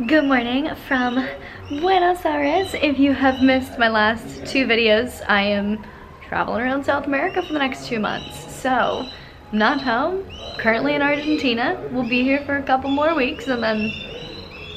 Good morning from Buenos Aires. If you have missed my last two videos, I am traveling around South America for the next 2 months. So, I'm not home, currently in Argentina. We'll be here for a couple more weeks and then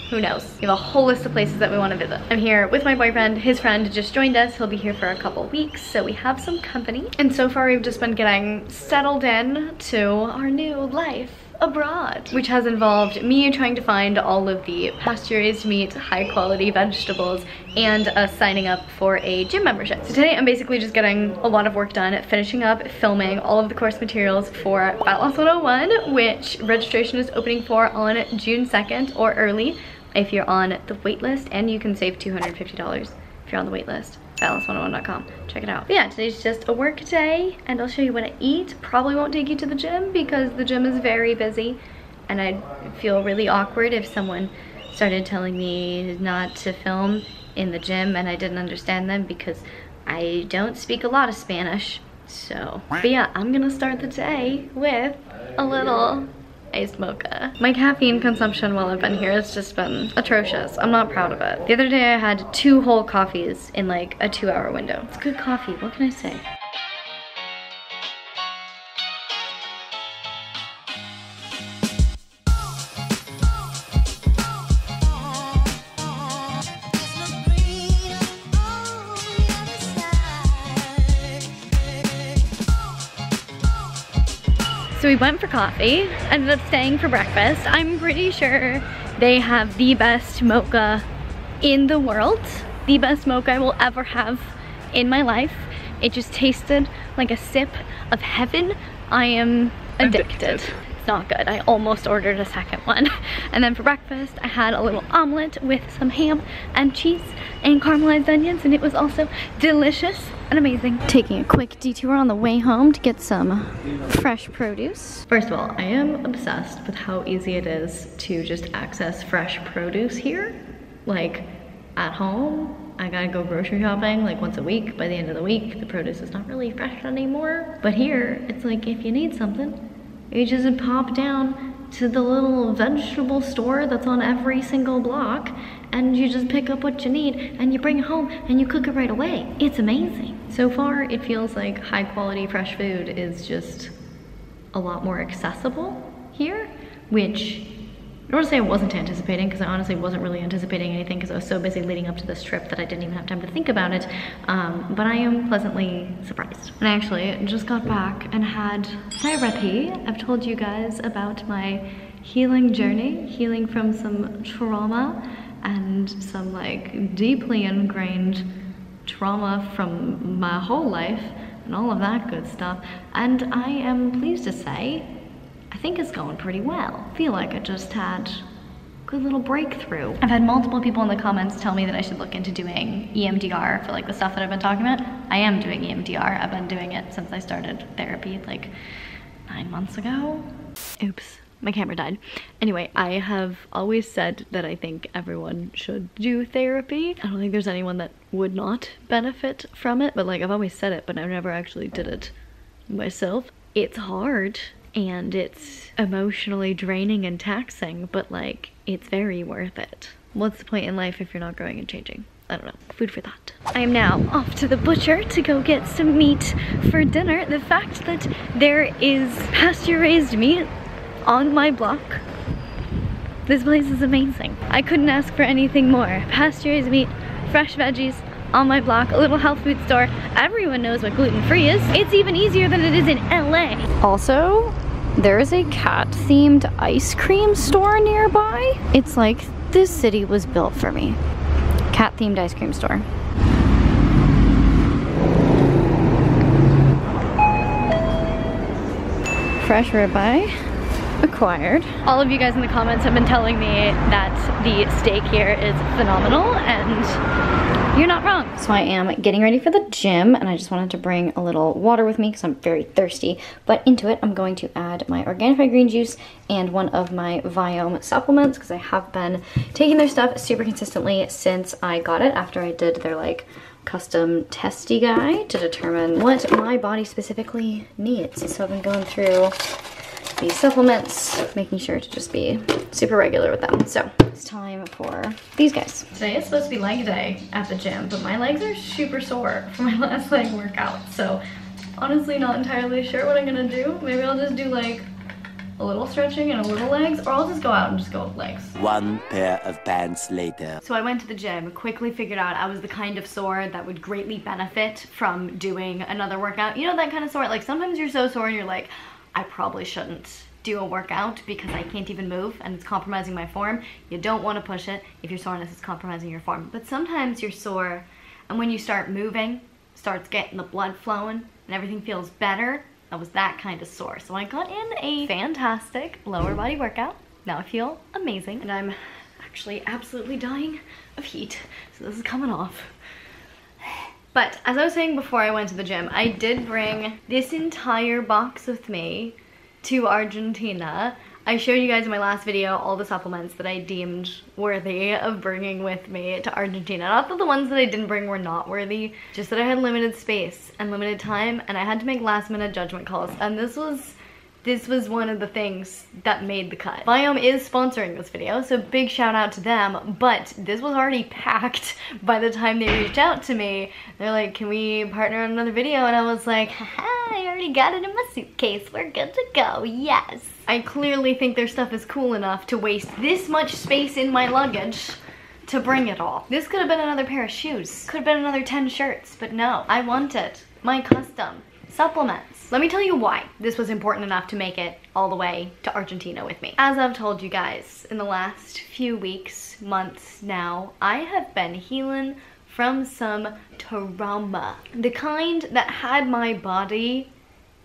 who knows? We have a whole list of places that we want to visit. I'm here with my boyfriend. His friend just joined us. He'll be here for a couple weeks, so we have some company. And so far we've just been getting settled in to our new life abroad, which has involved me trying to find all of the pasture-raised meat, high quality vegetables, and signing up for a gym membership. So today I'm basically just getting a lot of work done, finishing up filming all of the course materials for Fat Loss 101, which registration is opening for on June 2nd or early if you're on the waitlist, and you can save $250 if you're on the waitlist. FatLoss101.com. Check it out. But yeah, today's just a work day, and I'll show you what I eat. Probably won't take you to the gym because the gym is very busy, and I'd feel really awkward if someone started telling me not to film in the gym and I didn't understand them because I don't speak a lot of Spanish. So, but yeah, I'm gonna start the day with a little iced mocha. My caffeine consumption while I've been here has just been atrocious. I'm not proud of it. The other day I had 2 whole coffees in like a 2-hour window. It's good coffee, what can I say? So we went for coffee, ended up staying for breakfast. I'm pretty sure they have the best mocha in the world. The best mocha I will ever have in my life. It just tasted like a sip of heaven. I am addicted. It's not good. I almost ordered a second one. And then for breakfast, I had a little omelet with some ham and cheese and caramelized onions, and it was also delicious and amazing. Taking a quick detour on the way home to get some fresh produce. First of all, I am obsessed with how easy it is to just access fresh produce here. Like, at home, I gotta go grocery shopping like once a week. By the end of the week, the produce is not really fresh anymore. But here, it's like if you need something, you just pop down to the little vegetable store that's on every single block, and you just pick up what you need and you bring it home and you cook it right away. It's amazing. So far, it feels like high quality fresh food is just a lot more accessible here, which I don't want to say I wasn't anticipating, because I honestly wasn't really anticipating anything because I was so busy leading up to this trip that I didn't even have time to think about it. But I am pleasantly surprised. And I actually just got back and had therapy. I've told you guys about my healing journey, healing from some trauma and some like deeply ingrained trauma from my whole life and all of that good stuff. And I am pleased to say, I think it's going pretty well. I feel like I just had a good little breakthrough. I've had multiple people in the comments tell me that I should look into doing EMDR for like the stuff that I've been talking about. I am doing EMDR. I've been doing it since I started therapy like 9 months ago. Oops, my camera died. Anyway, I have always said that I think everyone should do therapy. I don't think there's anyone that would not benefit from it, but like I've always said it, but I never actually did it myself. It's hard. And it's emotionally draining and taxing, but like, it's very worth it. What's the point in life if you're not growing and changing? I don't know, food for thought. I am now off to the butcher to go get some meat for dinner. The fact that there is pasture-raised meat on my block, this place is amazing. I couldn't ask for anything more. Pasture-raised meat, fresh veggies, on my block, a little health food store. Everyone knows what gluten-free is. It's even easier than it is in LA. Also, there is a cat-themed ice cream store nearby. It's like this city was built for me. Cat-themed ice cream store. Fresh ribeye acquired. All of you guys in the comments have been telling me that the steak here is phenomenal, and you're not wrong. So I am getting ready for the gym, and I just wanted to bring a little water with me because I'm very thirsty. But into it, I'm going to add my Organifi green juice and one of my Biome supplements because I have been taking their stuff super consistently since I got it after I did their like custom testy guide to determine what my body specifically needs. So I've been going through these supplements, making sure to just be super regular with them. So it's time for these guys. Today is supposed to be leg day at the gym, but my legs are super sore from my last leg workout. So honestly not entirely sure what I'm gonna do. Maybe I'll just do like a little stretching and a little legs, or I'll just go out and just go with legs. One pair of pants later. So I went to the gym, quickly figured out I was the kind of sore that would greatly benefit from doing another workout. You know that kind of sore, like sometimes you're so sore and you're like, I probably shouldn't do a workout because I can't even move and it's compromising my form. You don't want to push it if your soreness is compromising your form. But sometimes you're sore and when you start moving, starts getting the blood flowing and everything feels better. I was that kind of sore. So I got in a fantastic lower body workout. Now I feel amazing and I'm actually absolutely dying of heat. So this is coming off. But as I was saying before I went to the gym, I did bring this entire box with me to Argentina. I showed you guys in my last video all the supplements that I deemed worthy of bringing with me to Argentina. Not that the ones that I didn't bring were not worthy, just that I had limited space and limited time and I had to make last minute judgment calls. And this was one of the things that made the cut. Biome is sponsoring this video, so big shout out to them, but this was already packed by the time they reached out to me. They're like, can we partner on another video? And I was like, haha, I already got it in my suitcase. We're good to go, yes. I clearly think their stuff is cool enough to waste this much space in my luggage to bring it all. This could have been another pair of shoes. Could have been another 10 shirts, but no, I wanted my custom supplements. Let me tell you why this was important enough to make it all the way to Argentina with me. As I've told you guys in the last few weeks, months now, I have been healing from some trauma. The kind that had my body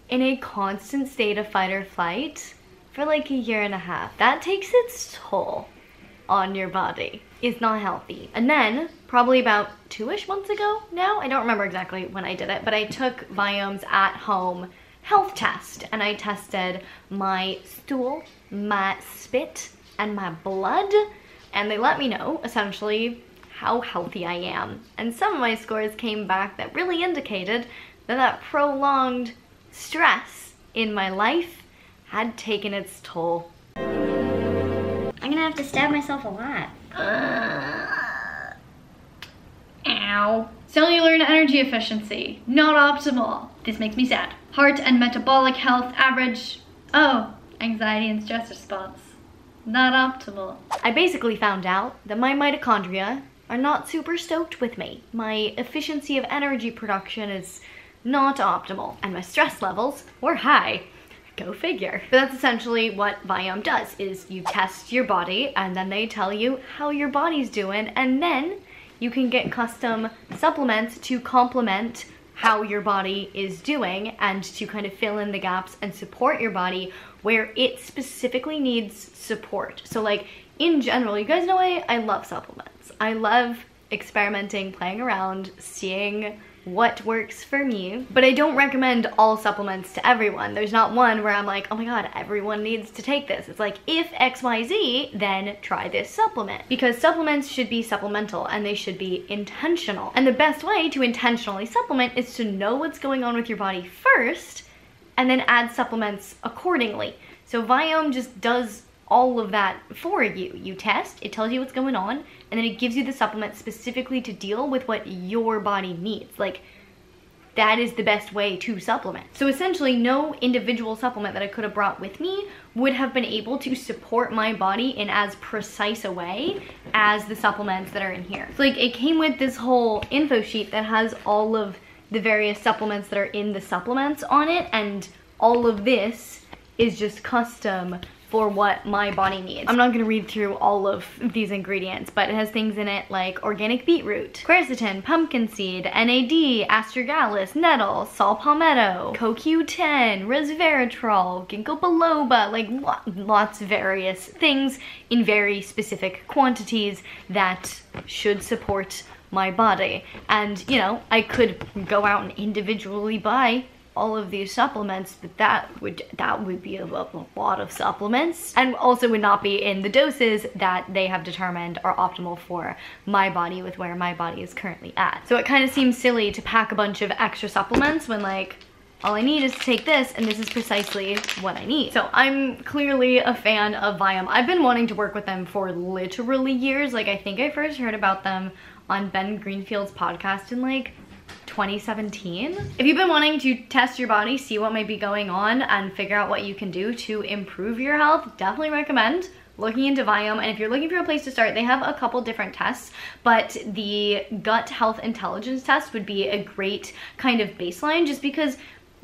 in a constant state of fight or flight for like a year and a half. That takes its toll on your body. It's not healthy. And then probably about 2-ish months ago now, I don't remember exactly when I did it, but I took Biome's at-home health test and I tested my stool, my spit, and my blood, and they let me know essentially how healthy I am. And some of my scores came back that really indicated that prolonged stress in my life had taken its toll. I'm gonna have to stab myself a lot. Ow. Cellular and energy efficiency, not optimal. This makes me sad. Heart and metabolic health average. Oh, anxiety and stress response, not optimal. I basically found out that my mitochondria are not super stoked with me. My efficiency of energy production is not optimal, and my stress levels were high. Go figure. But that's essentially what Biome does, is you test your body and then they tell you how your body's doing, and then you can get custom supplements to complement how your body is doing and to kind of fill in the gaps and support your body where it specifically needs support. So like in general, you guys know I love supplements. I love experimenting, playing around, seeing what works for me, but I don't recommend all supplements to everyone. There's not one where I'm like, oh my god, everyone needs to take this. It's like, if XYZ, then try this supplement. Because supplements should be supplemental and they should be intentional. And the best way to intentionally supplement is to know what's going on with your body first and then add supplements accordingly. So Biome just does all of that for you. You test, it tells you what's going on, and then it gives you the supplement specifically to deal with what your body needs. Like, that is the best way to supplement. So essentially, no individual supplement that I could have brought with me would have been able to support my body in as precise a way as the supplements that are in here. So like, it came with this whole info sheet that has all of the various supplements that are in the supplements on it, and all of this is just custom for what my body needs. I'm not gonna read through all of these ingredients, but it has things in it like organic beetroot, quercetin, pumpkin seed, NAD, astragalus, nettle, saw palmetto, CoQ10, resveratrol, ginkgo biloba, like lots of various things in very specific quantities that should support my body. And you know, I could go out and individually buy all of these supplements, but that would be a lot of supplements, and also would not be in the doses that they have determined are optimal for my body with where my body is currently at. So it kind of seems silly to pack a bunch of extra supplements when like all I need is to take this, and this is precisely what I need. So I'm clearly a fan of Viome. I've been wanting to work with them for literally years. Like, I think I first heard about them on Ben Greenfield's podcast in like 2017. If you've been wanting to test your body, see what might be going on, and figure out what you can do to improve your health, definitely recommend looking into Viome. And if you're looking for a place to start, they have a couple different tests, but the gut health intelligence test would be a great kind of baseline, just because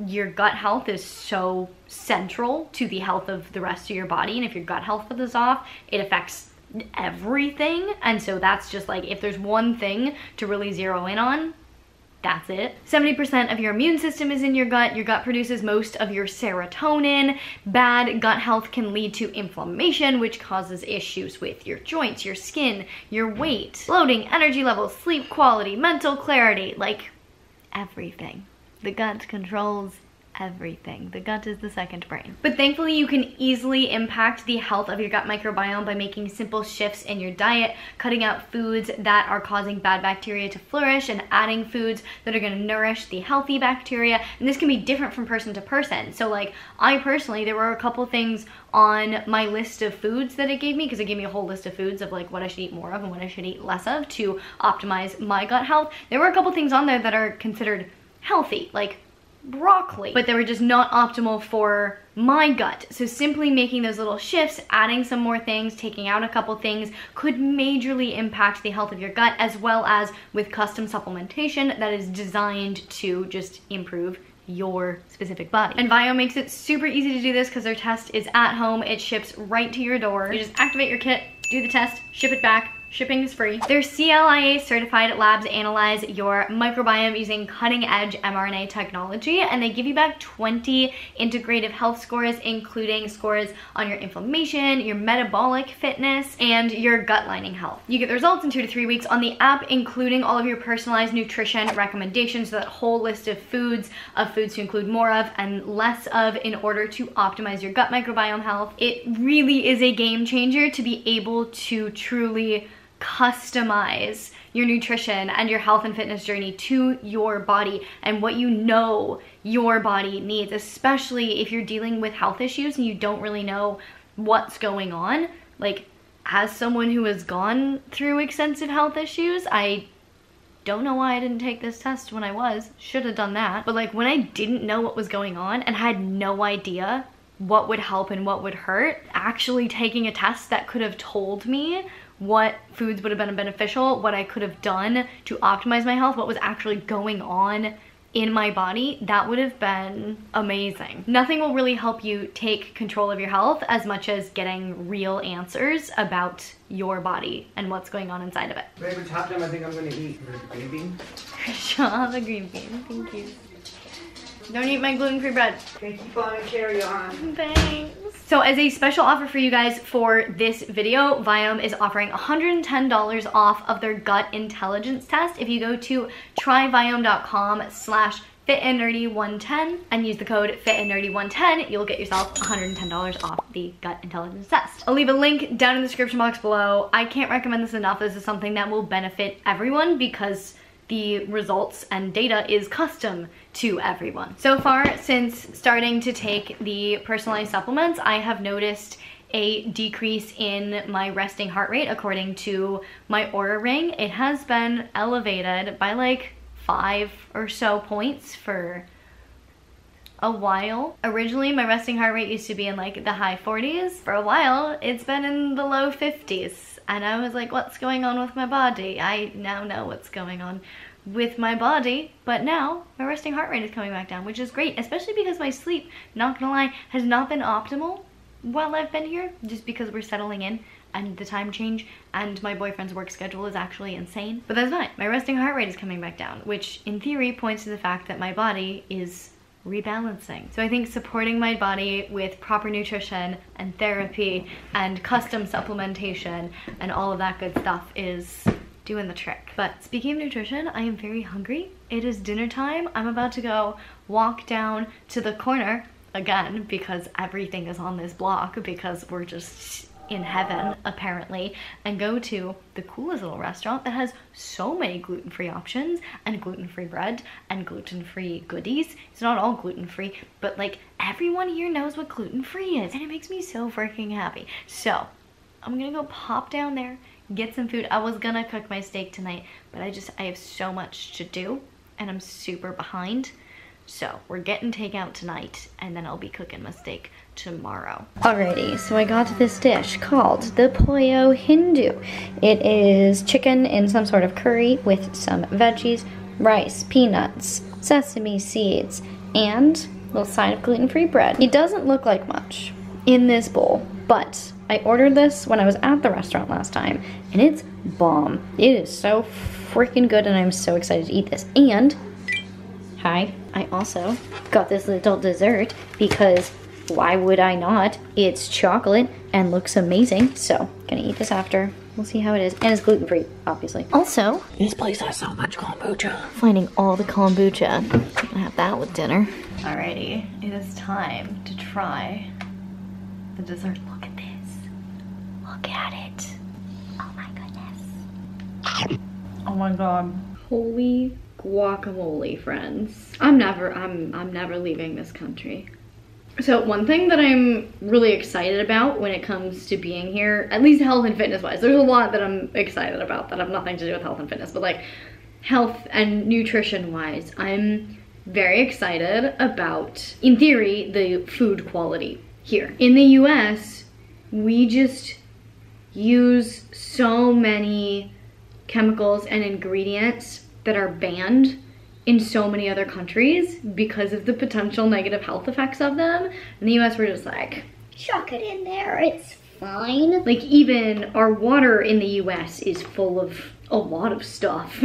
your gut health is so central to the health of the rest of your body. And if your gut health is off, it affects everything. And so that's just like, if there's one thing to really zero in on, that's it. 70% of your immune system is in your gut. Your gut produces most of your serotonin. Bad gut health can lead to inflammation, which causes issues with your joints, your skin, your weight, bloating, energy levels, sleep quality, mental clarity, like everything. The gut controls everything. The gut is the second brain. But thankfully, you can easily impact the health of your gut microbiome by making simple shifts in your diet, cutting out foods that are causing bad bacteria to flourish, and adding foods that are going to nourish the healthy bacteria. And this can be different from person to person. So like, I personally, there were a couple things on my list of foods that it gave me, because it gave me a whole list of foods of like what I should eat more of and what I should eat less of to optimize my gut health. There were a couple things on there that are considered healthy, like broccoli, but they were just not optimal for my gut. So simply making those little shifts, adding some more things, taking out a couple things, could majorly impact the health of your gut, as well as with custom supplementation that is designed to just improve your specific body. And Viome makes it super easy to do this because their test is at home. It ships right to your door. You just activate your kit, do the test, ship it back. Shipping is free. Their CLIA certified labs analyze your microbiome using cutting-edge mRNA technology, and they give you back 20 integrative health scores, including scores on your inflammation, your metabolic fitness, and your gut lining health. You get the results in 2 to 3 weeks on the app, including all of your personalized nutrition recommendations, so that whole list of foods to include more of and less of in order to optimize your gut microbiome health. It really is a game changer to be able to truly customize your nutrition and your health and fitness journey to your body and what you know your body needs, especially if you're dealing with health issues and you don't really know what's going on. Like, as someone who has gone through extensive health issues, I don't know why I didn't take this test when I should have done that. But like, when I didn't know what was going on and had no idea what would help and what would hurt, actually taking a test that could have told me what foods would have been beneficial, what I could have done to optimize my health, what was actually going on in my body, that would have been amazing. Nothing will really help you take control of your health as much as getting real answers about your body and what's going on inside of it. Favorite top time I think I'm gonna eat green bean. Shaw the green bean, thank you. Don't eat my gluten-free bread. Okay, keep on and carry on. Thanks. So as a special offer for you guys for this video, Viome is offering $110 off of their gut intelligence test if you go to tryviome.com/fitandnerdy110 and use the code fitandnerdy110. You'll get yourself $110 off the gut intelligence test. I'll leave a link down in the description box below. I can't recommend this enough. This is something that will benefit everyone because the results and data is custom to everyone. So far, since starting to take the personalized supplements, I have noticed a decrease in my resting heart rate according to my Oura ring. It has been elevated by like 5 or so points for a while. Originally, my resting heart rate used to be in like the high 40s. For a while, it's been in the low 50s. And I was like, what's going on with my body? I now know what's going on with my body, but now my resting heart rate is coming back down, which is great, especially because my sleep, not gonna lie, has not been optimal while I've been here, just because we're settling in and the time change and my boyfriend's work schedule is actually insane. But that's fine. My resting heart rate is coming back down, which in theory points to the fact that my body is rebalancing. So I think supporting my body with proper nutrition and therapy and custom supplementation and all of that good stuff is doing the trick. But speaking of nutrition, I am very hungry. It is dinner time. I'm about to go walk down to the corner again because everything is on this block because we're just in heaven, apparently, and go to the coolest little restaurant that has so many gluten-free options and gluten-free bread and gluten-free goodies. It's not all gluten-free, but like everyone here knows what gluten-free is, and it makes me so freaking happy. So I'm gonna go pop down there, get some food. I was gonna cook my steak tonight, but I have so much to do and I'm super behind. So we're getting takeout tonight, and then I'll be cooking my steak tomorrow. Alrighty, so I got this dish called the Pollo Hindu. It is chicken in some sort of curry with some veggies, rice, peanuts, sesame seeds, and a little side of gluten-free bread. It doesn't look like much in this bowl, but I ordered this when I was at the restaurant last time, and it's bomb. It is so freaking good, and I'm so excited to eat this. And hi, I also got this little dessert because why would I not? It's chocolate and looks amazing. So, gonna eat this after. We'll see how it is. And it's gluten-free, obviously. Also, this place has so much kombucha. Finding all the kombucha. Gonna have that with dinner. Alrighty, it is time to try the dessert. Look at this. Look at it. Oh my goodness. Oh my god. Holy guacamole, friends. I'm never leaving this country. So one thing that I'm really excited about when it comes to being here, at least health and fitness wise, there's a lot that I'm excited about that have nothing to do with health and fitness, but like health and nutrition wise, I'm very excited about, in theory, the food quality here. In the US, we just use so many chemicals and ingredients that are banned in so many other countries because of the potential negative health effects of them. In the US, we're just like, Chuck it in there, it's fine. like even our water in the US is full of a lot of stuff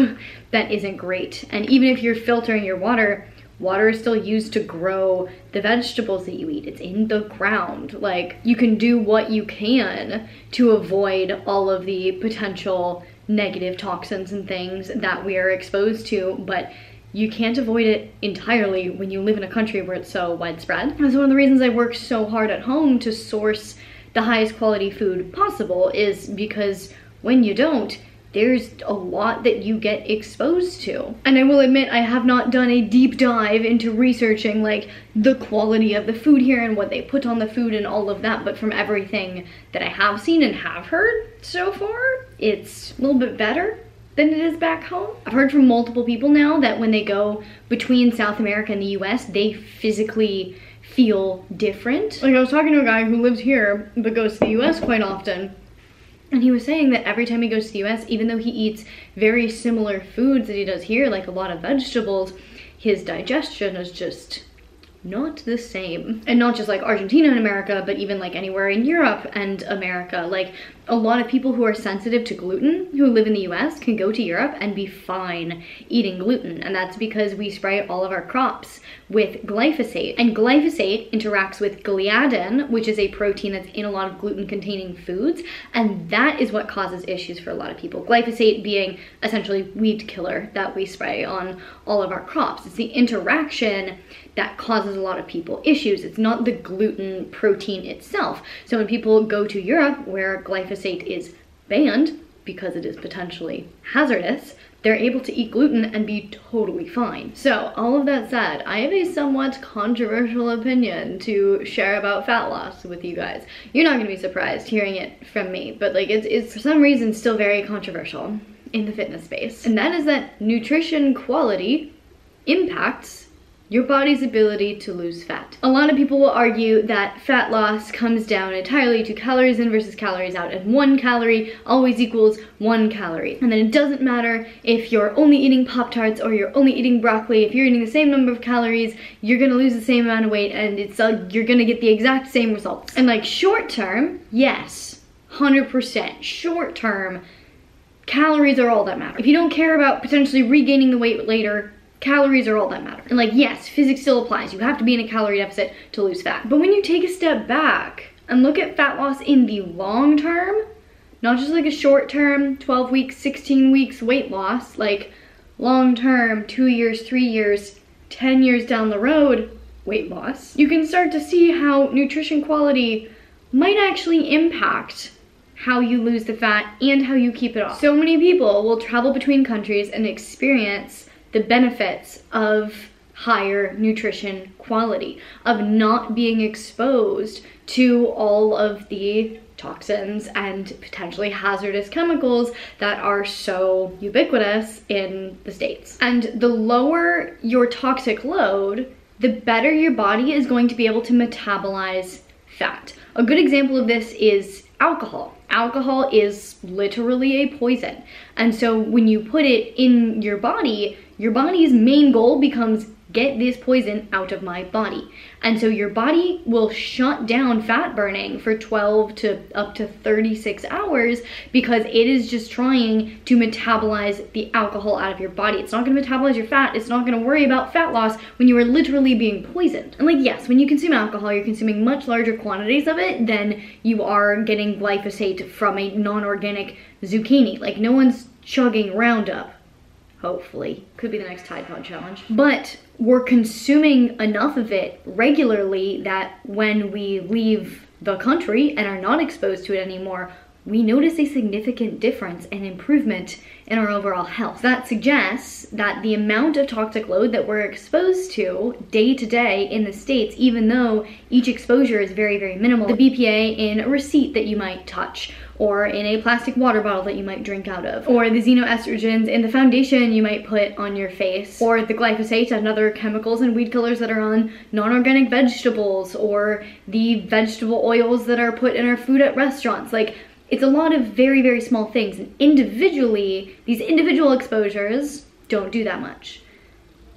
that isn't great. And even if you're filtering your water, water is still used to grow the vegetables that you eat. It's in the ground. Like, you can do what you can to avoid all of the potential negative toxins and things that we are exposed to, but you can't avoid it entirely when you live in a country where it's so widespread. That's one of the reasons I work so hard at home to source the highest quality food possible, is because when you don't, there's a lot that you get exposed to. And I will admit, I have not done a deep dive into researching like the quality of the food here and what they put on the food and all of that, but from everything that I have seen and have heard so far, it's a little bit better than it is back home. I've heard from multiple people now that when they go between South America and the US, they physically feel different. Like, I was talking to a guy who lives here but goes to the US quite often, and he was saying that every time he goes to the US, even though he eats very similar foods that he does here, like a lot of vegetables, his digestion is just not the same. And not just like Argentina and America, but even like anywhere in Europe and America. Like, a lot of people who are sensitive to gluten who live in the US can go to Europe and be fine eating gluten. And that's because we spray all of our crops with glyphosate. And glyphosate interacts with gliadin, which is a protein that's in a lot of gluten-containing foods. And that is what causes issues for a lot of people. Glyphosate being essentially weed killer that we spray on all of our crops. It's the interaction that causes a lot of people issues. It's not the gluten protein itself. So when people go to Europe, where glyphosate is banned because it is potentially hazardous, they're able to eat gluten and be totally fine. So all of that said, I have a somewhat controversial opinion to share about fat loss with you guys. You're not gonna be surprised hearing it from me, but like it's for some reason still very controversial in the fitness space. And that is that nutrition quality impacts your body's ability to lose fat. A lot of people will argue that fat loss comes down entirely to calories in versus calories out, and 1 calorie always equals 1 calorie. And then it doesn't matter if you're only eating Pop-Tarts or you're only eating broccoli, if you're eating the same number of calories, you're gonna lose the same amount of weight, and it's you're gonna get the exact same results. And like short term, yes, 100%. Short term, calories are all that matter. If you don't care about potentially regaining the weight later, calories are all that matter. And like, yes, physics still applies. You have to be in a calorie deficit to lose fat. But when you take a step back and look at fat loss in the long term, not just like a short term, 12 weeks, 16 weeks weight loss, like long term, 2 years, 3 years, 10 years down the road weight loss, you can start to see how nutrition quality might actually impact how you lose the fat and how you keep it off. So many people will travel between countries and experience the benefits of higher nutrition quality, of not being exposed to all of the toxins and potentially hazardous chemicals that are so ubiquitous in the States. And the lower your toxic load, the better your body is going to be able to metabolize fat. A good example of this is alcohol. Alcohol is literally a poison. And so when you put it in your body's main goal becomes get this poison out of my body. And so your body will shut down fat burning for 12 to up to 36 hours because it is just trying to metabolize the alcohol out of your body. It's not gonna metabolize your fat. It's not gonna worry about fat loss when you are literally being poisoned. And like, yes, when you consume alcohol, you're consuming much larger quantities of it than you are getting glyphosate from a non-organic zucchini. Like, no one's chugging Roundup. Hopefully. Could be the next Tide Pod challenge. But we're consuming enough of it regularly that when we leave the country and are not exposed to it anymore, we notice a significant difference and improvement in our overall health. That suggests that the amount of toxic load that we're exposed to day to day in the States, even though each exposure is very, very minimal, the BPA in a receipt that you might touch, or in a plastic water bottle that you might drink out of, or the xenoestrogens in the foundation you might put on your face, or the glyphosate and other chemicals and weed killers that are on non-organic vegetables, or the vegetable oils that are put in our food at restaurants. Like, it's a lot of very, very small things. And individually, these individual exposures don't do that much,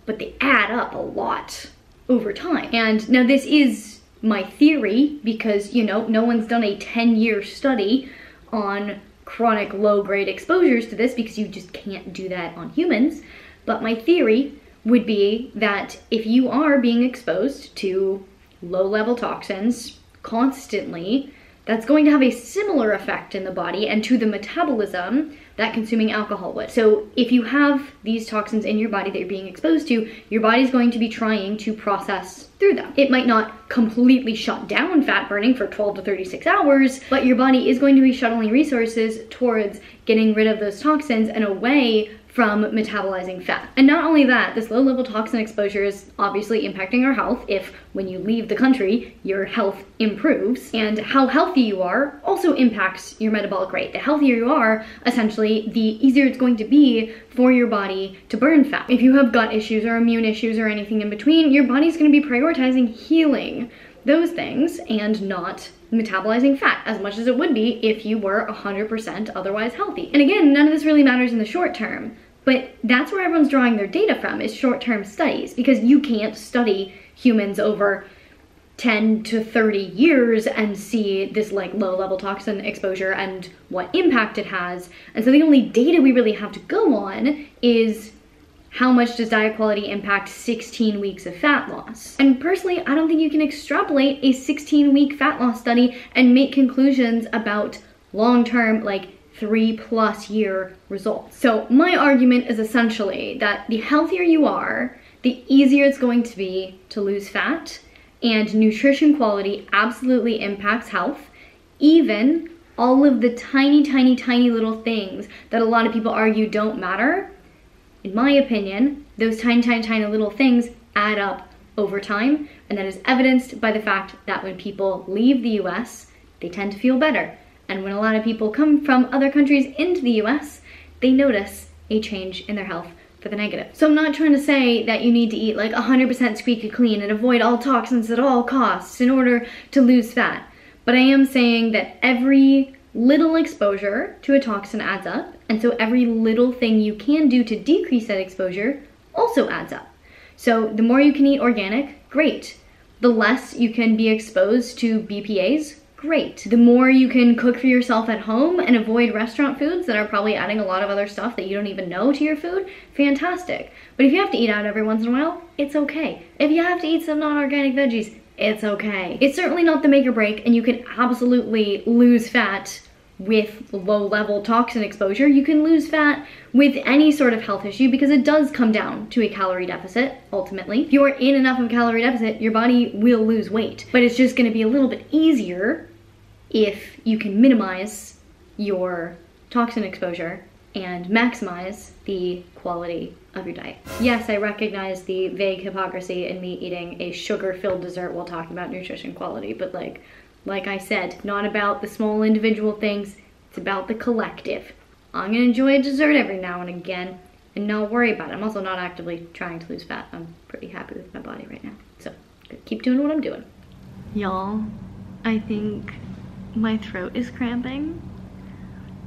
but they add up a lot over time. And now this is my theory because, you know, no one's done a 10-year study on chronic low-grade exposures to this because you just can't do that on humans. But my theory would be that if you are being exposed to low-level toxins constantly, that's going to have a similar effect in the body and to the metabolism that consuming alcohol would. So if you have these toxins in your body that you're being exposed to, your body's going to be trying to process through them. It might not completely shut down fat burning for 12 to 36 hours, but your body is going to be shuttling resources towards getting rid of those toxins and away from metabolizing fat. And not only that, this low-level toxin exposure is obviously impacting our health if, when you leave the country, your health improves. And how healthy you are also impacts your metabolic rate. The healthier you are, essentially, the easier it's going to be for your body to burn fat. If you have gut issues or immune issues or anything in between, your body's going to be prioritizing healing those things and not metabolizing fat as much as it would be if you were 100% otherwise healthy. And again, none of this really matters in the short term, but that's where everyone's drawing their data from, is short-term studies, because you can't study humans over 10 to 30 years and see this like low-level toxin exposure and what impact it has. And so the only data we really have to go on is how much does diet quality impact 16 weeks of fat loss? And personally, I don't think you can extrapolate a 16-week fat loss study and make conclusions about long-term, like 3+ year results. So my argument is essentially that the healthier you are, the easier it's going to be to lose fat, and nutrition quality absolutely impacts health. Even all of the tiny, tiny, tiny little things that a lot of people argue don't matter, in my opinion, those tiny, tiny, tiny little things add up over time, and that is evidenced by the fact that when people leave the US, they tend to feel better. And when a lot of people come from other countries into the US, they notice a change in their health for the negative. So I'm not trying to say that you need to eat like 100% squeaky clean and avoid all toxins at all costs in order to lose fat. But I am saying that every little exposure to a toxin adds up, and so every little thing you can do to decrease that exposure also adds up. So the more you can eat organic, great. The less you can be exposed to BPAs, great. The more you can cook for yourself at home and avoid restaurant foods that are probably adding a lot of other stuff that you don't even know to your food, fantastic. But if you have to eat out every once in a while, it's okay. If you have to eat some non-organic veggies, it's okay. It's certainly not the make or break, and you can absolutely lose fat with low-level toxin exposure. You can lose fat with any sort of health issue because it does come down to a calorie deficit, ultimately. If you are in enough of a calorie deficit, your body will lose weight, but it's just gonna be a little bit easier if you can minimize your toxin exposure and maximize the quality of your diet. Yes, I recognize the vague hypocrisy in me eating a sugar-filled dessert while talking about nutrition quality, but like I said, not about the small individual things, it's about the collective. I'm gonna enjoy a dessert every now and again and not worry about it. I'm also not actively trying to lose fat. I'm pretty happy with my body right now. So, keep doing what I'm doing. Y'all, I think my throat is cramping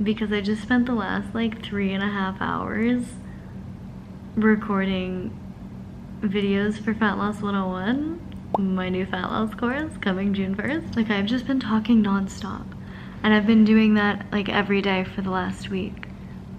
because I just spent the last like 3.5 hours recording videos for Fat Loss 101, my new fat loss course coming June 1st. Like, I've just been talking nonstop, and I've been doing that like every day for the last week.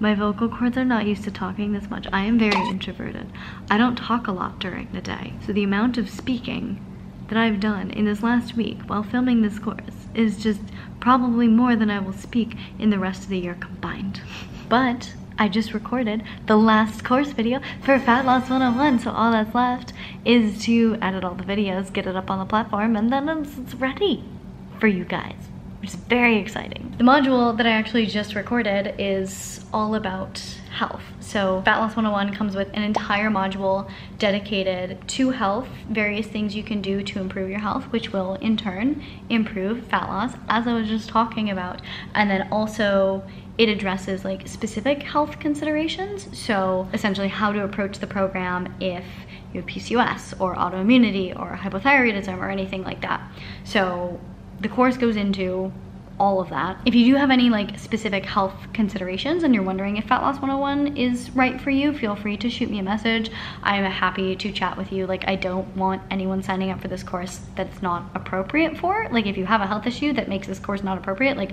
My vocal cords are not used to talking this much. I am very introverted. I don't talk a lot during the day, so the amount of speaking that I've done in this last week while filming this course is just probably more than I will speak in the rest of the year combined. But I just recorded the last course video for Fat Loss 101, so all that's left is to edit all the videos, get it up on the platform, and then it's ready for you guys, which is very exciting. The module that I actually just recorded is all about health. So Fat Loss 101 comes with an entire module dedicated to health, various things you can do to improve your health, which will in turn improve fat loss, as I was just talking about. And then also it addresses like specific health considerations. So essentially how to approach the program if you have PCOS or autoimmunity or hypothyroidism or anything like that. So the course goes into all of that. If you do have any like specific health considerations and you're wondering if Fat Loss 101 is right for you, feel free to shoot me a message. I am happy to chat with you. Like, I don't want anyone signing up for this course that's not appropriate for. Like, if you have a health issue that makes this course not appropriate, like,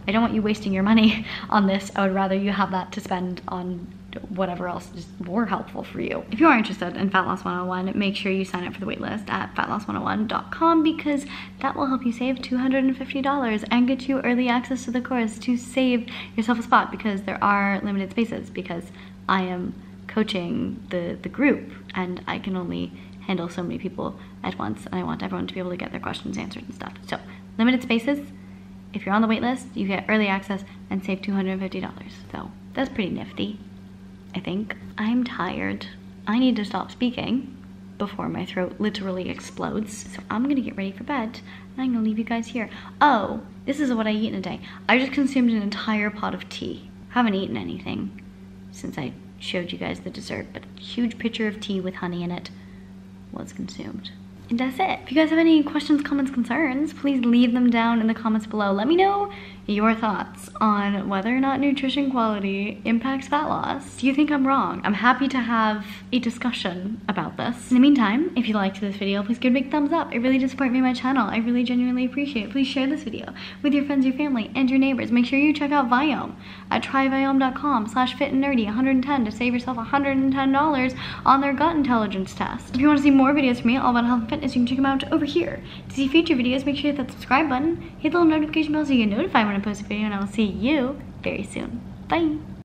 I don't want you wasting your money on this. I would rather you have that to spend on whatever else is more helpful for you. If you are interested in Fat Loss 101, make sure you sign up for the waitlist at fatloss101.com, because that will help you save $250 and get you early access to the course to save yourself a spot, because there are limited spaces, because I am coaching the group and I can only handle so many people at once, and I want everyone to be able to get their questions answered and stuff. So limited spaces. If you're on the waitlist, you get early access and save $250. So that's pretty nifty, I think. I'm tired. I need to stop speaking before my throat literally explodes. So I'm gonna get ready for bed and I'm gonna leave you guys here. Oh, this is what I eat in a day. I just consumed an entire pot of tea. Haven't eaten anything since I showed you guys the dessert, but a huge pitcher of tea with honey in it was consumed. And that's it. If you guys have any questions, comments, concerns, please leave them down in the comments below. Let me know your thoughts on whether or not nutrition quality impacts fat loss. Do you think I'm wrong? I'm happy to have a discussion about this. In the meantime, if you liked this video, please give it a big thumbs up. It really does support me and my channel. I really genuinely appreciate it. Please share this video with your friends, your family, and your neighbors. Make sure you check out Viome at tryviome.com/fitandnerdy110 to save yourself $110 on their gut intelligence test. If you want to see more videos from me all about health and fitness, you can check them out over here. To see future videos, make sure you hit that subscribe button, hit the little notification bell so you get notified when I post a video, and I will see you very soon. Bye!